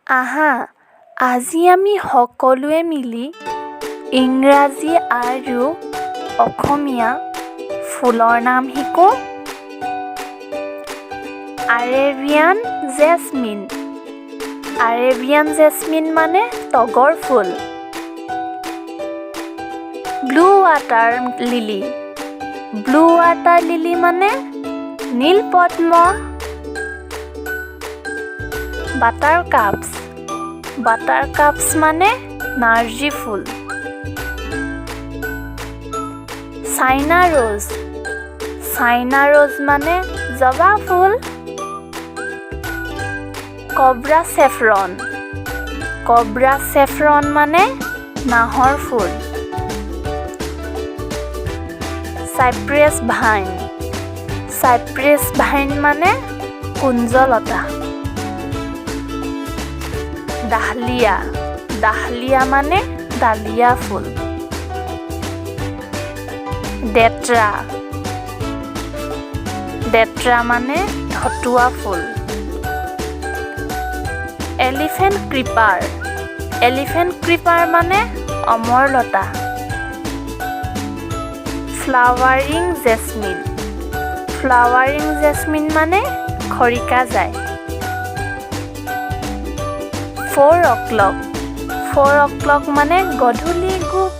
আহা, আজি আমি সকলোৱে মিলি ইংৰাজী আৰু অসমীয়া ফুলৰ নাম শিকোঁ। আৰেবিয়ান জেচমিন। আৰেবিয়ান জেচমিন মানে তগৰ ফুল। Blue water lily. Blue water lily মানে নীল পদ্ম। বাটাৰকাপছ। বাটাৰকাপছ মানে নাৰ্জী ফুল। China rose. চাইনা ৰ'জ মানে জবা ফুল। Cobra saffron. কব্ৰা চেফৰন মানে নাহৰ ফুল। Cypress vine. চাইপ্ৰেছ ভাইন মানে কুঞ্জলতা। ডাহলিয়া। ডাহলিয়া মানে ডালিয়া ফুল। ডেট্ৰা। ডেট্ৰা মানে ধতুৱা ফুল। Elephant creeper. এলিফেণ্ট ক্ৰিপাৰ মানে অমৰলতা। Flowering jasmine. ফ্লাৱাৰিং জেচমিন মানে খৰিকাজাই। 4 o'clock। 4 o'clock মানে গধূলি গোপ।